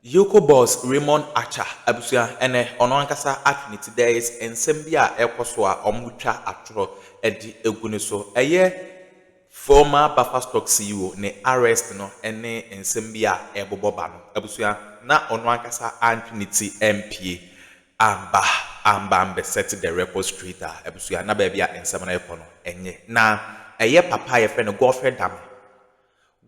EOCO boss Raymond abusua ene ono ankasa atwiniti there is ensem bi a ekoso a omutwa atro edi egune so former Buffer Stock CEO ne arrest no ene ensem bi a eboboba no abusua na ono ankasa atwiniti MP amba set the record straight abusua na ba bia ensem na ekono enye na papa ye friend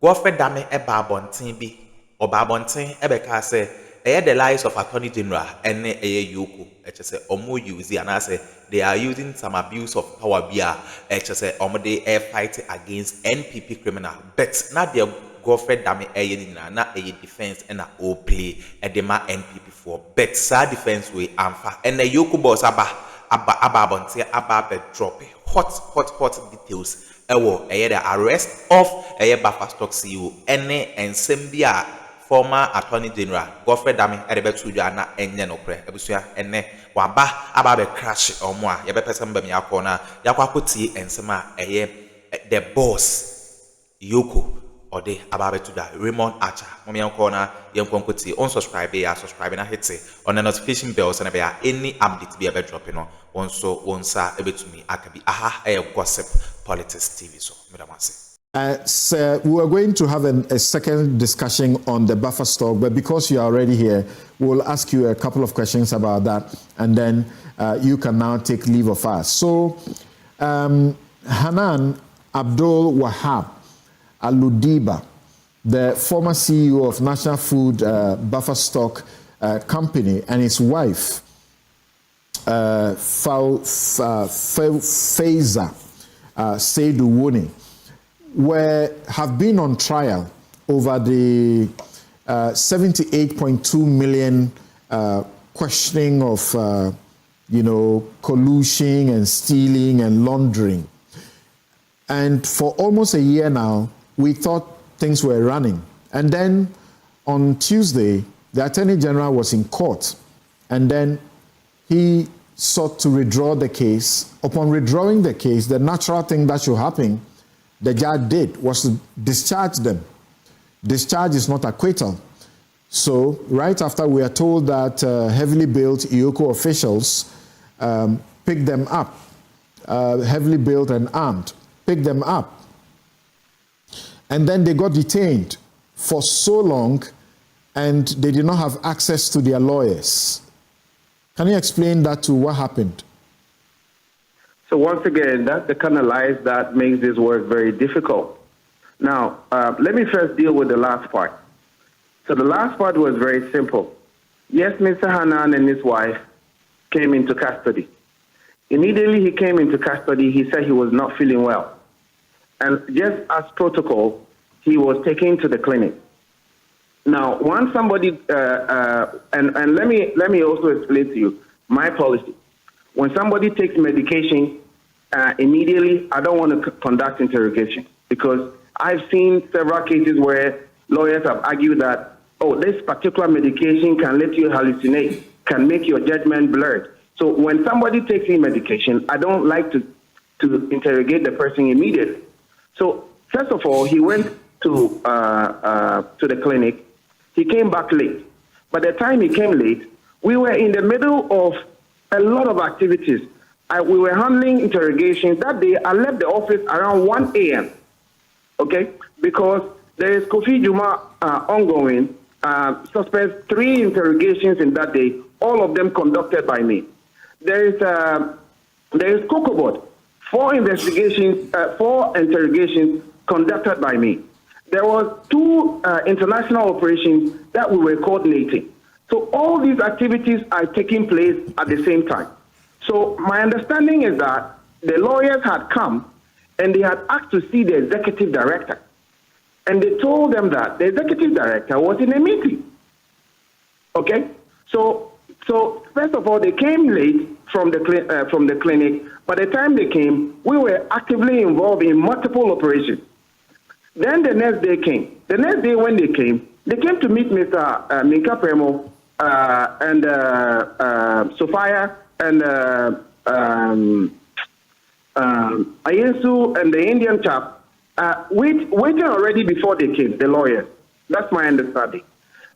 GodfredDame eba abonten bi oba abonten ebeka say the lies of Attorney General and EOCO say omo use and say they are using some abuse of power bia say omo they fight against NPP criminal but not their GodfredDame na defense and all play edema NPP for but sad defense we amfa and the EOCO boss aba abonten aba drop hot details the arrest of Buffer Stock CEO and Sembia former Attorney General GodfredDame edebetuja na enye nokre ebusua enne waba aba crash omo a yebe person bam yakona yakwakoti ensema the boss EOCO ode aba betuja Raymond momi yankona yankwankoti unsubscribe ya subscribe na hit on the notification bell so na be any update be ebe drop no onso wonsa ebetumi akabi gossip politics TV so medamase. So we are going to have a second discussion on the buffer stock, but because you are already here, we'll ask you a couple of questions about that, and then you can now take leave of us. So, Hanan Abdul Wahab Aludiba, the former CEO of National Food Buffer Stock Company, and his wife, Faiza Seidu Wuni, have been on trial over the 78.2 million questioning of collusion and stealing and laundering. And for almost a year now, we thought things were running. And then on Tuesday, the Attorney General was in court, and then he sought to withdraw the case. Upon withdrawing the case, the natural thing that should happen, the judge did, was to discharge them. Discharge is not acquittal. So right after, we are told that heavily built EOCO officials picked them up, heavily built and armed, picked them up. And then they got detained for so long, and they did not have access to their lawyers. Can you explain that to what happened? So once again, that's the kind of lies that makes this work very difficult. Now, let me first deal with the last part. So the last part was very simple. Yes, Mr. Hanan and his wife came into custody. Immediately he came into custody, he said he was not feeling well. And just as protocol, he was taken to the clinic. Now, once somebody, and let me also explain to you my policy. When somebody takes medication, immediately, I don't want to conduct interrogation, because I've seen several cases where lawyers have argued that, oh, this particular medication can let you hallucinate, can make your judgment blurred. So when somebody takes in medication, I don't like to interrogate the person immediately. So first of all, he went to the clinic. He came back late. By the time he came late, we were in the middle of a lot of activities. We were handling interrogations. That day, I left the office around 1 a.m., okay? Because there is Kofi Juma ongoing, suspects 3 interrogations in that day, all of them conducted by me. There is COCOBOD, 4 interrogations conducted by me. There was 2 international operations that we were coordinating. So all these activities are taking place at the same time. So my understanding is that the lawyers had come and they had asked to see the executive director. And they told them that the executive director was in a meeting. Okay? So first of all, they came late from the clinic. By the time they came, we were actively involved in multiple operations. Then the next day came. The next day when they came to meet Mr. Minka Premo, and Sophia and Ayensu and the Indian chap, waiting already before they came, the lawyers. That's my understanding.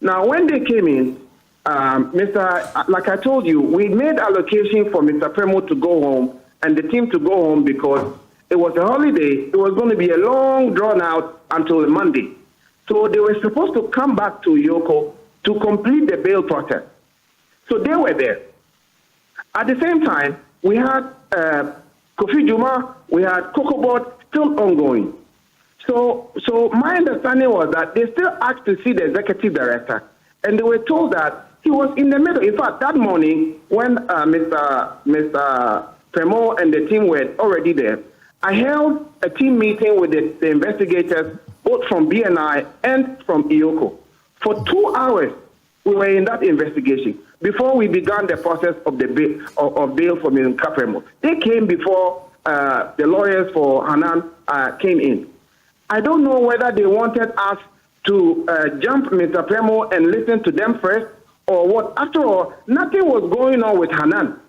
Now, when they came in, like I told you, we made allocation for Mr. Premo to go home and the team to go home because it was a holiday. It was going to be a long drawn out until Monday. So they were supposed to come back to EOCO to complete the bail process. So they were there. At the same time, we had Kofi Juma, we had Kokobot still ongoing. So my understanding was that they still asked to see the executive director, and they were told that he was in the middle. In fact, that morning when Mr. Premo and the team were already there, I held a team meeting with the investigators, both from BNI and from EOCO. For 2 hours, we were in that investigation before we began the process of the bail for Mr. Premo. They came before the lawyers for Hanan came in. I don't know whether they wanted us to jump Mr. Premo and listen to them first or what. After all, nothing was going on with Hanan.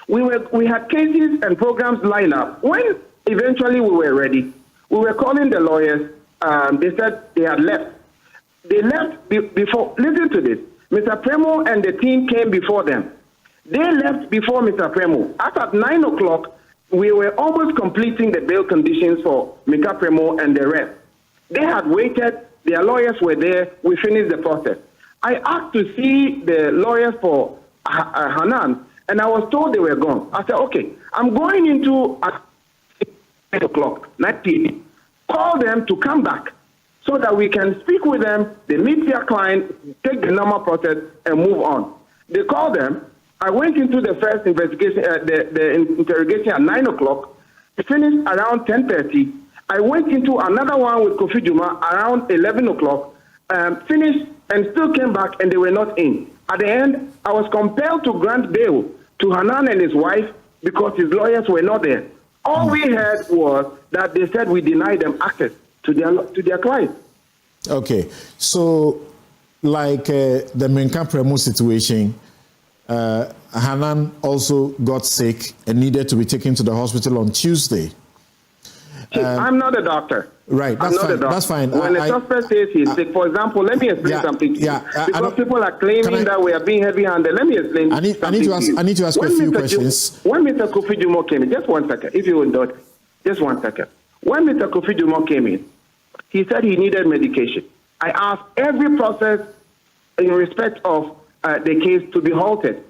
We had cases and programs lined up. When eventually we were ready, we were calling the lawyers. They said they had left. They left before. Listen to this. Mr. Premo and the team came before them. They left before Mr. Premo. At 9 o'clock, we were almost completing the bail conditions for Mr. Premo and the rest. They had waited. Their lawyers were there. We finished the process. I asked to see the lawyers for Hanan, and I was told they were gone. I said, okay, I'm going into at 8 o'clock, 9 p.m. Call them to come back so that we can speak with them. They meet their client, take the normal process, and move on. They called them. I went into the first investigation, the interrogation at 9 o'clock. It finished around 10:30. I went into another one with Kofi Juma around 11 o'clock, finished, and still came back, and they were not in. At the end, I was compelled to grant bail to Hanan and his wife because his lawyers were not there. All we heard was that they said we denied them access to their client. Okay, so like the Menka Premo situation, Hanan also got sick and needed to be taken to the hospital on Tuesday. I'm not a doctor. Right, that's fine. That's fine. When the suspect says he's sick, for example, let me explain something to you. Because people are claiming that we are being heavy-handed. Let me explain I need to ask you a few questions. When Mr. Kofi Juma came in, just 1 second, if you will indulge, just 1 second. When Mr. Kofi Juma came in, he said he needed medication. I asked every process in respect of the case to be halted.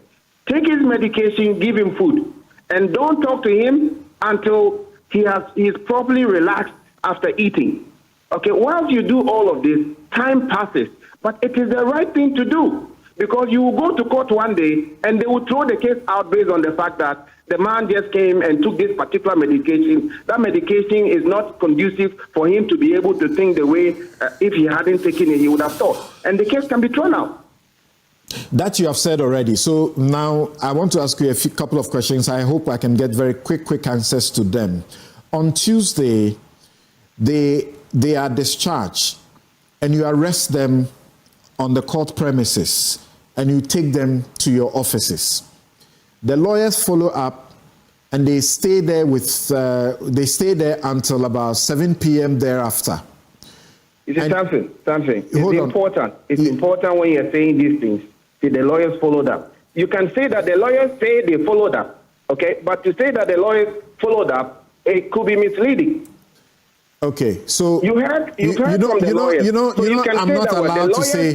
Take his medication, give him food, and don't talk to him until he's properly relaxed after eating. Okay, once you do all of this, time passes. But it is the right thing to do because you will go to court one day and they will throw the case out based on the fact that the man just came and took this particular medication. That medication is not conducive for him to be able to think the way if he hadn't taken it, he would have thought. And the case can be thrown out. That you have said already. So now I want to ask you a couple of questions. I hope I can get very quick answers to them. On Tuesday, they are discharged and you arrest them on the court premises and you take them to your offices. The lawyers follow up and they stay there until about 7 p.m. thereafter. It's something. It's important. It's important when you're saying these things. See, the lawyers followed up. You can say that the lawyers say they followed up, okay? But to say that the lawyers followed up, it could be misleading. Okay, so you heard from the lawyers. I'm not allowed to say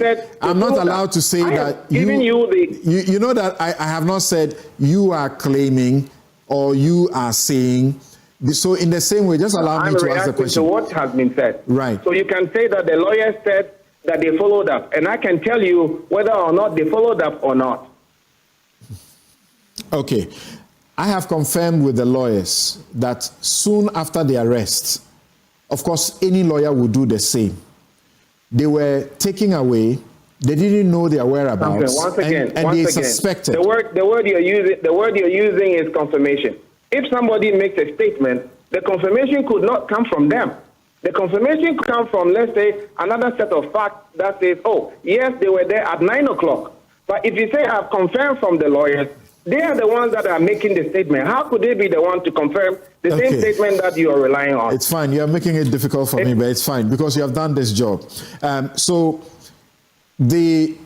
that. You know that I have not said you are claiming or you are saying. So in the same way, just allow me to ask the question. To what has been said. Right. So you can say that the lawyers said that they followed up, and I can tell you whether or not they followed up or not. Okay. I have confirmed with the lawyers that soon after the arrest, of course, any lawyer would do the same. They were taken away. They didn't know their whereabouts. Once again, suspected. The word you're using is confirmation. If somebody makes a statement, the confirmation could not come from them. The confirmation could come from, let's say, another set of facts that says, oh, yes, they were there at 9 o'clock. But if you say I've confirmed from the lawyers, they are the ones that are making the statement. How could they be the one to confirm the same statement that you are relying on? It's fine. You are making it difficult for me, but it's fine because you have done this job. So they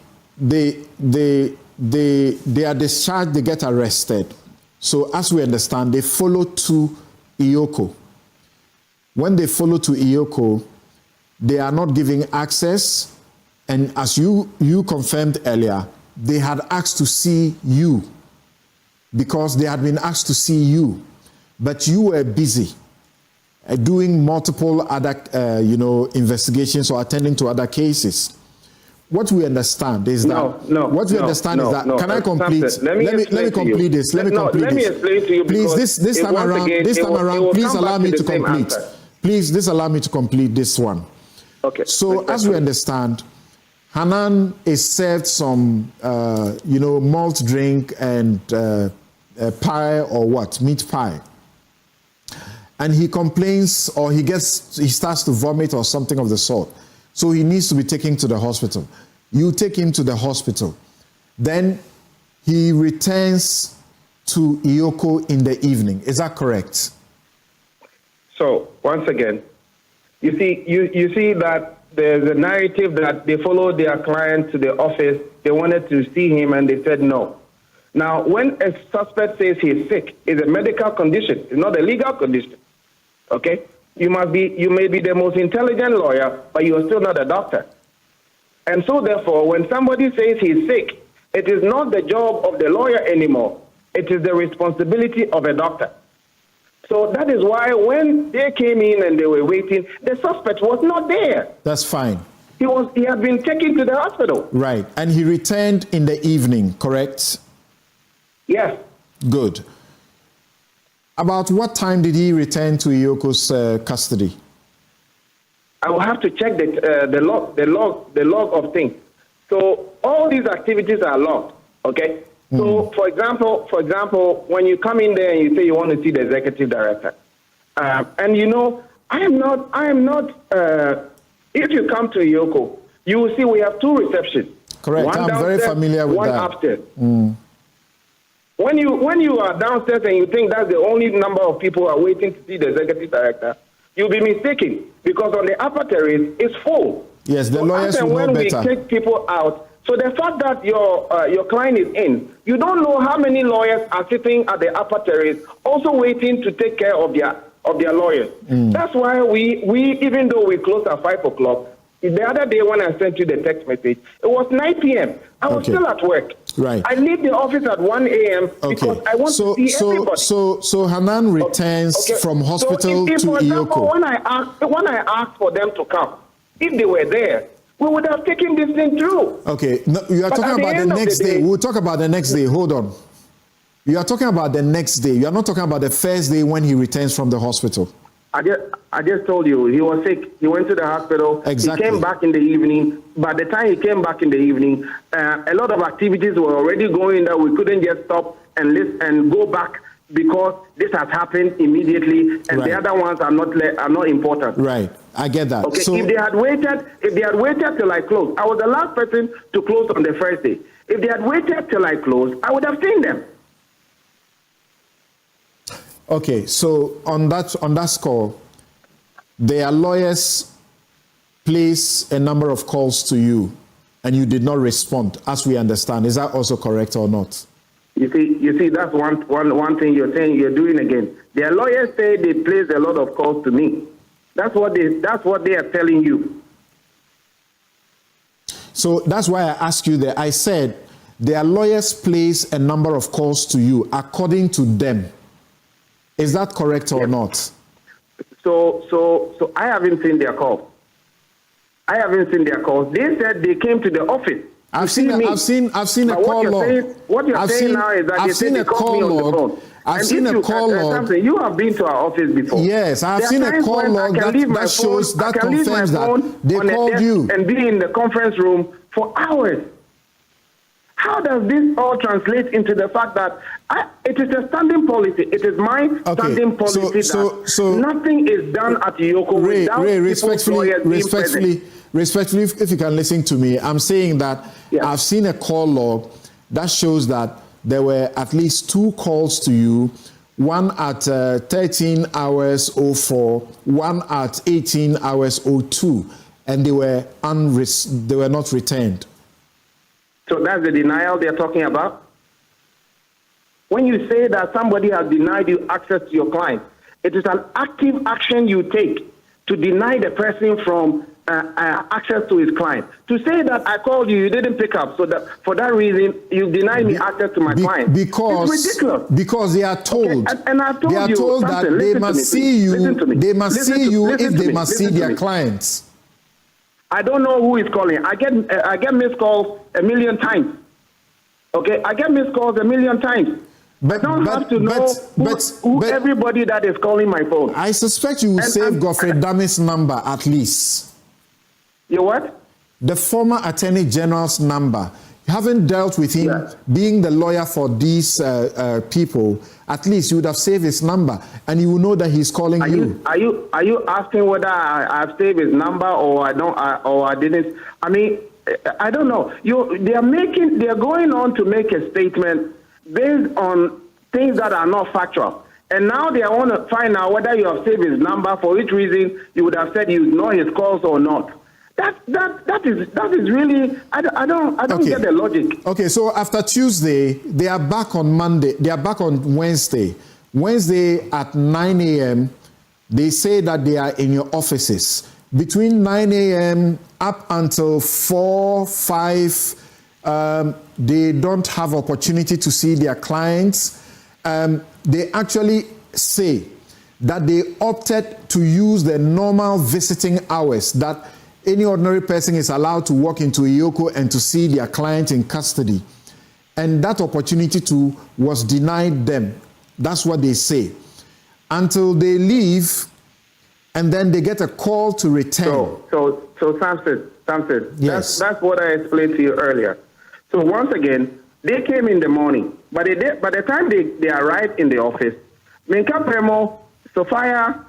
are discharged, they get arrested. So as we understand, they follow to EOCO. When they follow to EOCO, they are not giving access, and as you confirmed earlier, they had asked to see you because they had been asked to see you, but you were busy doing multiple other investigations or attending to other cases. What we understand is that can I complete? Let me complete this. Let me explain to you. Please, this time around, please allow me to complete. Please, this allow me to complete this one. Okay. So as we understand, Hanan is served some malt drink and pie or what, meat pie, and he complains or he starts to vomit or something of the sort. So he needs to be taken to the hospital. You take him to the hospital. Then he returns to EOCO in the evening. Is that correct? So once again, you see that there's a narrative that they followed their client to the office. They wanted to see him and they said no. Now, when a suspect says he's sick, it's a medical condition. It's not a legal condition. Okay? You may be the most intelligent lawyer, but you are still not a doctor. And so therefore, when somebody says he's sick, it is not the job of the lawyer anymore. It is the responsibility of a doctor. So that is why when they came in and they were waiting, the suspect was not there. That's fine. He had been taken to the hospital. Right. And he returned in the evening, correct? Yes. Good. About what time did he return to EOCO's custody? I will have to check the log of things. So all these activities are logged. Okay. So for example, when you come in there and you say you want to see the executive director, and I am not. If you come to EOCO, you will see we have two receptions. Correct. One I'm very familiar with one that. One upstairs. When you are downstairs and you think that's the only number of people who are waiting to see the executive director, you'll be mistaken because on the upper terrace it's full. Yes, the lawyers will know better. When we take people out, so the fact that your client is in, you don't know how many lawyers are sitting at the upper terrace also waiting to take care of their lawyers. That's why we even though we close at 5 o'clock, the other day when I sent you the text message, it was 9 p.m. I was still at work. Right. I leave the office at 1 a.m. because I want to see everybody. So Hanan returns from hospital if to for example, EOCO. When I asked for them to come, if they were there, we would have taken this thing through. Okay, no, you are talking about the next day. We'll talk about the next day. Hold on. You are talking about the next day. You are not talking about the first day when he returns from the hospital. I just told you, he was sick. He went to the hospital. Exactly. He came back in the evening. By the time he came back in the evening, a lot of activities were already going that we couldn't just stop and listen and go back because this has happened immediately, and the other ones are not important. Right. I get that. Okay. So, if they had waited till I closed, I was the last person to close on the first day. If they had waited till I closed, I would have seen them. okay, so on that score, their lawyers place a number of calls to you, and you did not respond, as we understand. Is that also correct or not? You see, that's one thing you're saying. You're doing again. Their lawyers say they placed a lot of calls to me. That's what they are telling you. So that's why I asked you that. I said their lawyers place a number of calls to you according to them. Is that correct or not? So I haven't seen their calls. They said they came to the office. I've seen a call log. What you're saying now is that they said they called me on the phone. I've seen a call log. You have been to our office before. Yes, I've seen a call log that shows, that confirms that they called you. And be in the conference room for hours. How does this all translate into the fact that it is a standing policy? It is my standing policy that nothing is done at EOCO without respectfully, if you can listen to me, I'm saying that I've seen a call log that shows that there were at least 2 calls to you, one at 13 hours 04, one at 18 hours 02, and they were not returned. So that's the denial they're talking about? When you say that somebody has denied you access to your client, it is an active action you take to deny the person from access to his client. To say that I called you, you didn't pick up, so that for that reason you denied me access to my client. Because it's ridiculous. Because they are told, okay, and I told they are you told that they must see you. They must see you if they must see their clients. I don't know who is calling. I get missed calls 1 million times. Okay, I get missed calls 1 million times. I don't have to know who everybody that is calling my phone. I suspect you will save GodfredDame's number at least. You what? The former Attorney General's number. You haven't dealt with him, yes. Being the lawyer for these people. At least you would have saved his number, and you will know that he's calling you. Are you asking whether I've saved his number or I don't, or I didn't? I mean, I don't know. They are going on to make a statement based on things that are not factual. And now they want to find out whether you have saved his number, for which reason you would have said you ignore his calls or not. That is really, I don't get the logic. Okay, so after Tuesday, they are back on Monday. They are back on Wednesday. Wednesday at 9 a.m., they say that they are in your offices. Between 9 a.m. up until 4, 5, they don't have opportunity to see their clients. They actually say that they opted to use the normal visiting hours that any ordinary person is allowed to walk into EOCO and to see their client in custody. And that opportunity was denied them. That's what they say. Until they leave, and then they get a call to return. So Samson, yes. That's what I explained to you earlier. So once again, they came in the morning, but by the time they arrived in the office, Minka Premo, Sophia,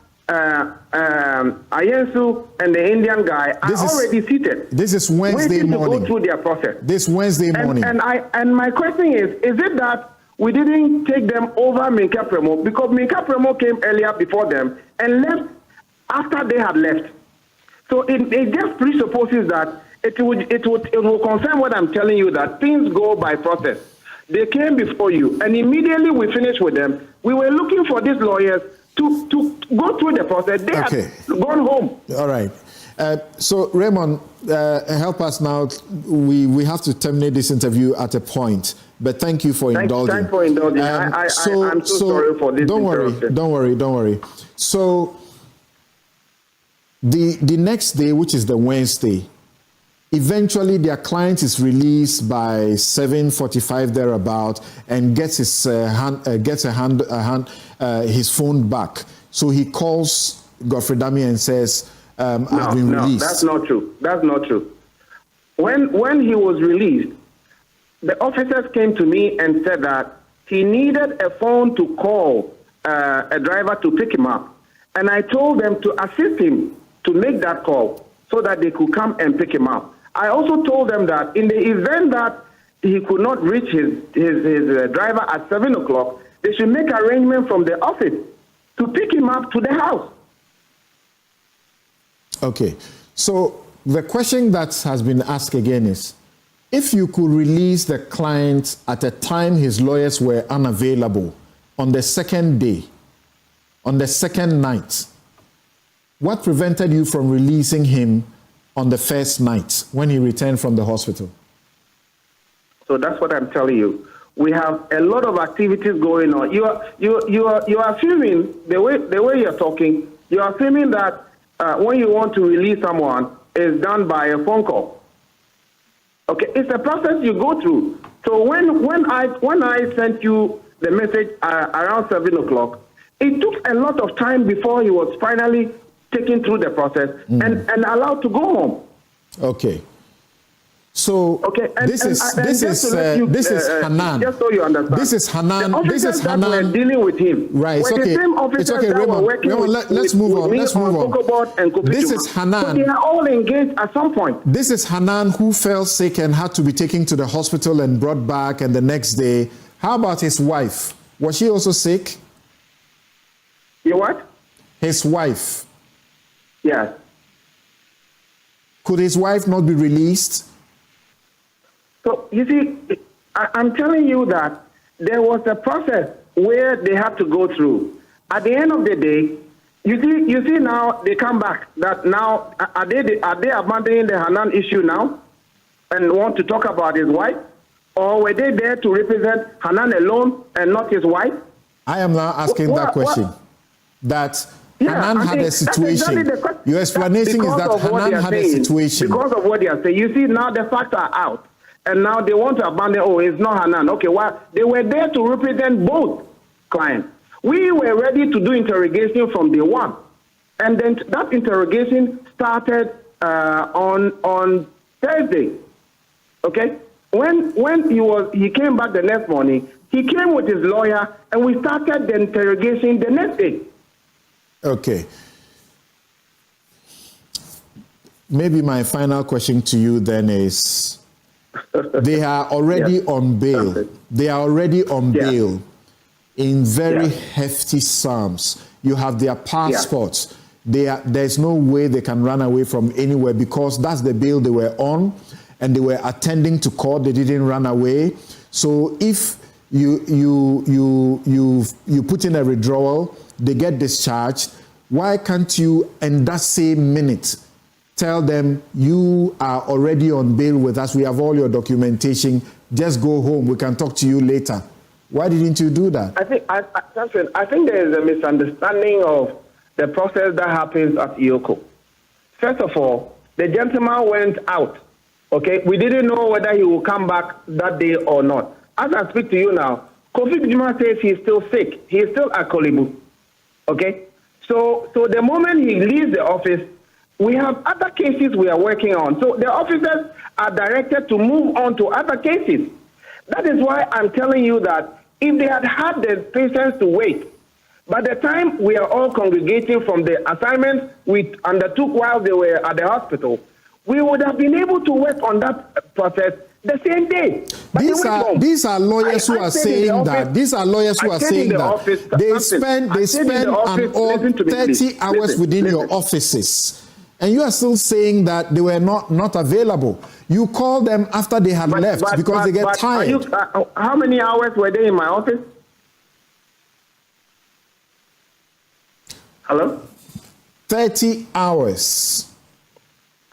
Ayensu, and the Indian guy are already seated. This is Wednesday morning. To go through their process. This Wednesday morning. And my question is it that we didn't take them over Minka Premo because Minka Premo came earlier before them and left after they had left? So it just presupposes that it will confirm what I'm telling you, that things go by process. They came before you, and immediately we finished with them. We were looking for these lawyers to go through the process. They had gone home. All right. So Raymond, help us now. We have to terminate this interview at a point. But thank you for indulging. Thanks for indulging. I'm so sorry for this. Don't worry. So the next day, which is the Wednesday, eventually their client is released by 7:45 thereabout and gets his his phone back. So he calls GodfredDame and says, "I've been released." No, that's not true. That's not true. When he was released, the officers came to me and said that he needed a phone to call a driver to pick him up, and I told them to assist him to make that call so that they could come and pick him up. I also told them that in the event that he could not reach his driver at 7 o'clock, they should make arrangement from the office to pick him up to the house. Okay. So the question that has been asked again is, if you could release the client at a time his lawyers were unavailable on the second day, on the second night, what prevented you from releasing him on the first night when he returned from the hospital? So that's what I'm telling you. We have a lot of activities going on. You are assuming the way you're talking. You are assuming that when you want to release someone, it's done by a phone call. Okay, it's a process you go through. So when I sent you the message around 7 o'clock, it took a lot of time before he was finally taken through the process and allowed to go home. Okay. So this is Hanan. Just so you understand. This is Hanan. This is Hanan. We're dealing with him. Right. It's okay. The same officers that were working let's move on. This is Hanan. So they are all engaged at some point. This is Hanan who fell sick and had to be taken to the hospital and brought back, and the next day. How about his wife? Was she also sick? Your what? His wife. Yes. Could his wife not be released? So you see, I'm telling you that there was a process where they had to go through. At the end of the day, you see now they come back. That now are they abandoning the Hanan issue now and want to talk about his wife, or were they there to represent Hanan alone and not his wife? I am now asking that question. That Hanan had a situation. Exactly Your explanation is that Hanan had a situation. Because of what they are saying. You see, now the facts are out. And now they want to abandon, it's not Hanan. Okay, well, they were there to represent both clients. We were ready to do interrogation from day one. And then that interrogation started on Thursday. Okay? When he came back the next morning, he came with his lawyer, and we started the interrogation the next day. Okay. Maybe my final question to you then is, they are already on bail. They are already on bail in very hefty sums. You have their passports. There's no way they can run away from anywhere because that's the bail they were on, and they were attending to court. They didn't run away. So if you put in a withdrawal, they get discharged. Why can't you, in that same minute, tell them you are already on bail with us? We have all your documentation. Just go home. We can talk to you later. Why didn't you do that? I think there is a misunderstanding of the process that happens at EOCO. First of all, the gentleman went out. Okay, we didn't know whether he will come back that day or not. As I speak to you now, Kofi Juma says he's still sick. He is still at Kolibu. Okay, so the moment he leaves the office, we have other cases we are working on. So the officers are directed to move on to other cases. That is why I'm telling you that if they had the patience to wait, by the time we are all congregating from the assignments we undertook while they were at the hospital, we would have been able to work on that process the same day. These are lawyers who are saying that. These are lawyers who are saying that they spend an all 30 hours within your offices. And you are still saying that they were not available. You call them after they had left because they get tired. How many hours were they in my office? Hello? 30 hours.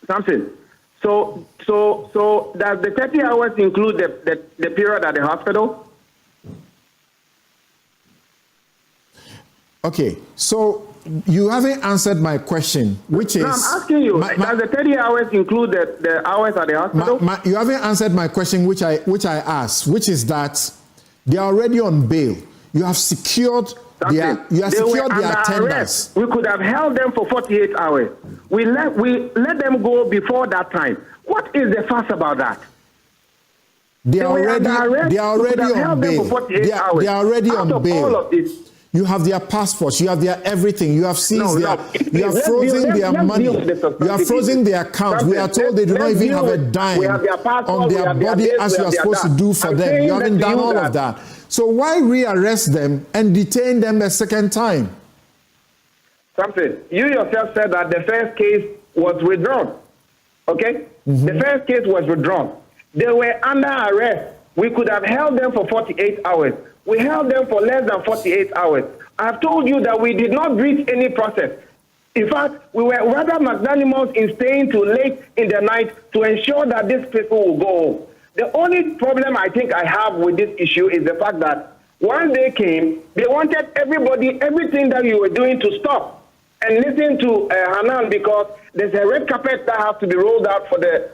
Something. So does the 30 hours include the period at the hospital? Okay, so you haven't answered my question, which is... No, I'm asking you, does the 30 hours include the hours at the hospital? You haven't answered my question, which I asked, which is that they are already on bail. You have secured their attendance. We could have held them for 48 hours. We let them go before that time. What is the fuss about that? They are already on bail. They are already on bail. You have their passports, you have their everything, you have seized you have frozen their money, you have frozen their accounts. We are told they do not even have a dime on their body as you are supposed to do for them. You haven't done all of that. So why rearrest them and detain them a second time? Something. You yourself said that the first case was withdrawn. Okay? Mm-hmm. The first case was withdrawn. They were under arrest. We could have held them for 48 hours. We held them for less than 48 hours. I've told you that we did not breach any process. In fact, we were rather magnanimous in staying till late in the night to ensure that these people will go home. The only problem I think I have with this issue is the fact that once they came, they wanted everything that you were doing to stop and listen to Hanan, because there's a red carpet that has to be rolled out for the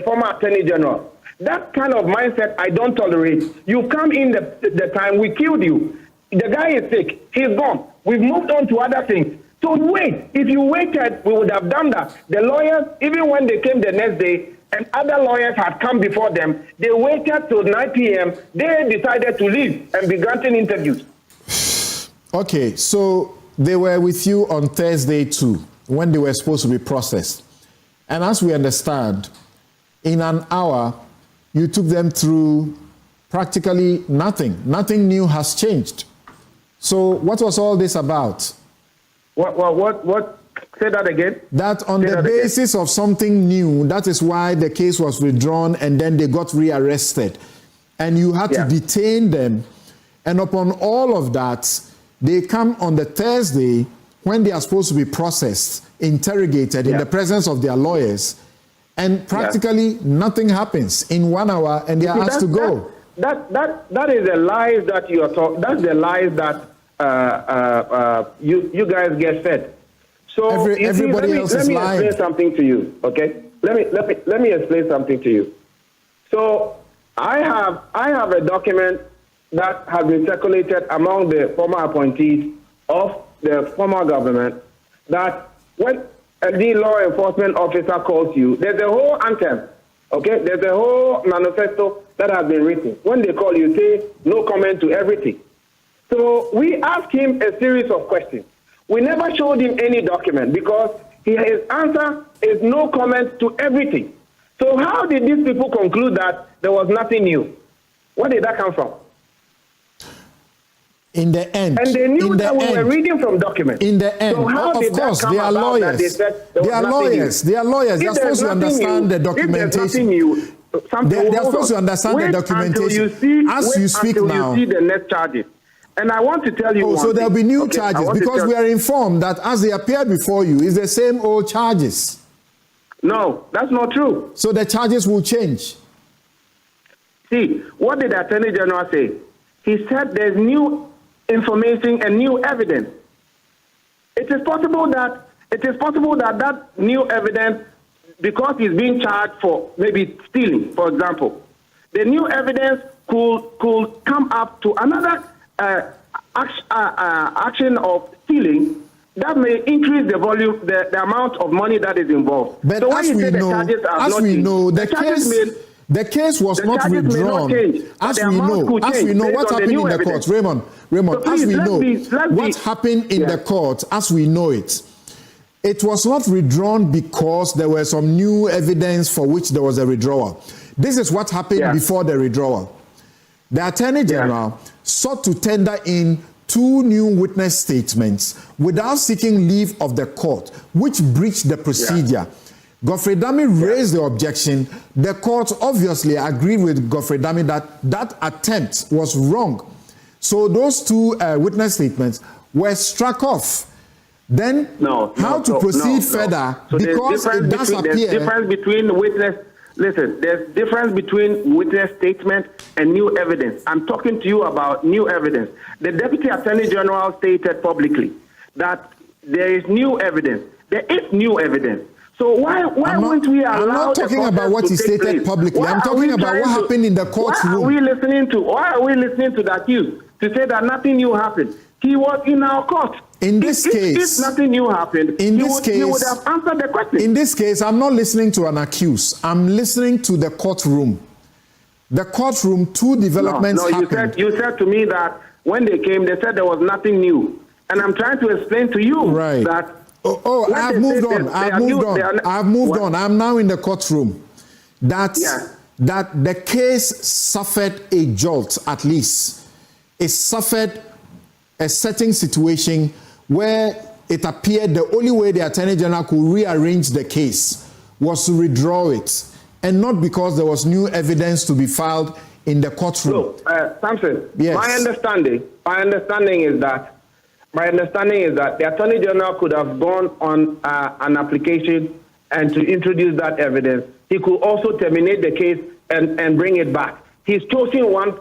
former Attorney General. That kind of mindset I don't tolerate. You come in the time we killed you. The guy is sick. He's gone. We've moved on to other things. So wait. If you waited, we would have done that. The lawyers, even when they came the next day and other lawyers had come before them, they waited till 9 p.m. They decided to leave and be granting interviews. Okay, so they were with you on Thursday too, when they were supposed to be processed. And as we understand, in an hour, you took them through practically nothing. Nothing new has changed. So what was all this about? What Say that again. That on the basis of something new, that is why the case was withdrawn and then they got rearrested. And you had to detain them. And upon all of that, they come on the Thursday when they are supposed to be processed, interrogated in the presence of their lawyers. And practically nothing happens in 1 hour and they are asked to go. That is the lies that you are talking. That's the lies that you guys get fed. So everybody else is lying. Let me explain something to you, okay? Let me explain something to you. So I have a document that has been circulated among the former appointees of the former government that when the law enforcement officer calls you, there's a whole anthem, okay? There's a whole manifesto that has been written. When they call you, say no comment to everything. So we asked him a series of questions. We never showed him any document because his answer is no comment to everything. So how did these people conclude that there was nothing new? Where did that come from? In the end. And they knew that we were reading from documents. In the end. So how of course, they are lawyers. They are lawyers. They are lawyers. They are supposed to understand the documentation. They are supposed to understand the documentation. As you speak now. You see the next charges. And I want to tell you so there'll be new charges because we are informed that as they appear before you, it's the same old charges. No, that's not true. So the charges will change. See, what did the Attorney General say? He said there's new information and new evidence. It is possible that that new evidence, because he's being charged for maybe stealing, for example, the new evidence could come up to another action of stealing that may increase the volume, the amount of money that is involved. But so as we know, the case was not withdrawn. As we know, what happened in the court, Raymond, so please, as we know, what happened in the court, as we know it, it was not withdrawn because there were some new evidence for which there was a withdrawal. This is what happened before the withdrawal. The Attorney General sought to tender in 2 new witness statements without seeking leave of the court, which breached the procedure. GodfredDame raised the objection. The court obviously agreed with GodfredDame that that attempt was wrong. So those 2 witness statements were struck off. Then how to proceed further, so because it does appear... There's difference between witness... Listen, there's difference between witness statement and new evidence. I'm talking to you about new evidence. The Deputy Attorney General stated publicly that there is new evidence. There is new evidence. So why won't we allow... I'm not talking about what he stated publicly. I'm talking about what happened in the courtroom. Why are we listening to the accused to say that nothing new happened? He was in our court. In this case, if nothing new happened, he would have answered the question. In this case, I'm not listening to an accused. I'm listening to the courtroom. The courtroom, 2 developments happened. You said to me that when they came, they said there was nothing new. And I'm trying to explain to you that... I have moved on. I have moved on. I'm now in the courtroom. That the case suffered a jolt, at least. It suffered a certain situation where it appeared the only way the Attorney General could rearrange the case was to withdraw it, and not because there was new evidence to be filed in the courtroom. Look, Samson, yes. my understanding is that the Attorney General could have gone on an application and to introduce that evidence. He could also terminate the case and bring it back. He's choosing one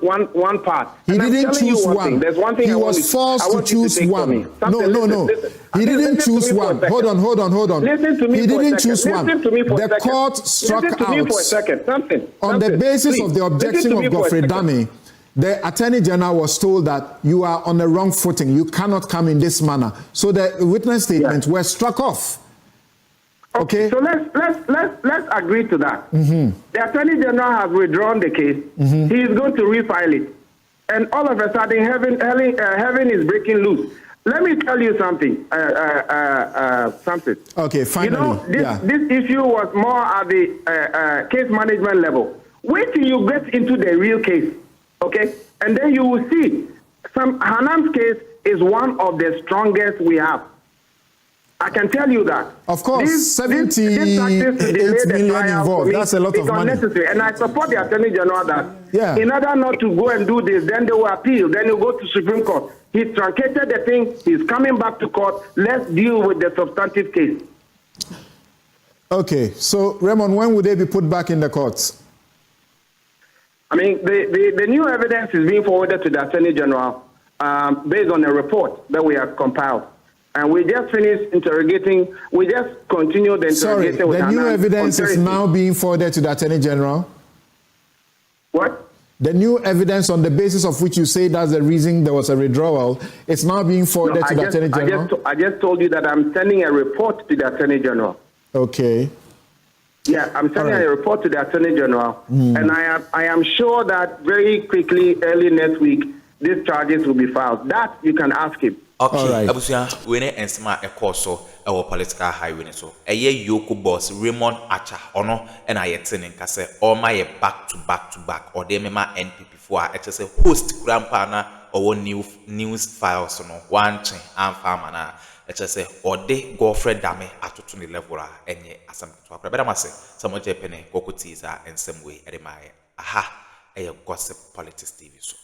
part. He didn't choose one. There's one thing he was forced to choose one. No. He didn't choose one. Hold on. Listen to me. He didn't choose one. The court struck out. Listen to me for a second. On the basis of the objection of GodfredDame, the Attorney General was told that you are on the wrong footing. You cannot come in this manner. So the witness statements were struck off. Okay. So let's agree to that. The Attorney General has withdrawn the case. He is going to refile it, and all of a sudden, heaven is breaking loose. Let me tell you something. Something. Okay. Finally, this issue was more at the case management level. Wait till you get into the real case, okay? And then you will see. Hanan's case is one of the strongest we have. I can tell you that. Of course, this 78 million involved. That's a lot of money. Unnecessary. And I support the Attorney General that in order not to go and do this, then they will appeal. Then you go to Supreme Court. He's truncated the thing. He's coming back to court. Let's deal with the substantive case. Okay. So, Raymond, when would they be put back in the courts? I mean, the new evidence is being forwarded to the Attorney General based on a report that we have compiled. And we just finished interrogating. We just continued the interrogation. Sorry, with the new Hanan evidence is now being forwarded to the Attorney General? What? The new evidence on the basis of which you say that's the reason there was a withdrawal, it's now being forwarded to the Attorney General? I just told you that I'm sending a report to the Attorney General. Okay. Yeah, I'm sending a report to the Attorney General. And I am sure that very quickly, early next week, these charges will be filed. That you can ask him. Okay, Abusia, we need ensima a course our political highway so. A ye EOCO boss Raymond Acha ono and I attending kase or my back to back or they mema NPP for just a host grandpa or news files no one chain and farmer just say or they GodfredDame at to the level and ye asam to a better say some of Japan cocoa teaser and some way at my aha a gossip politics TV so.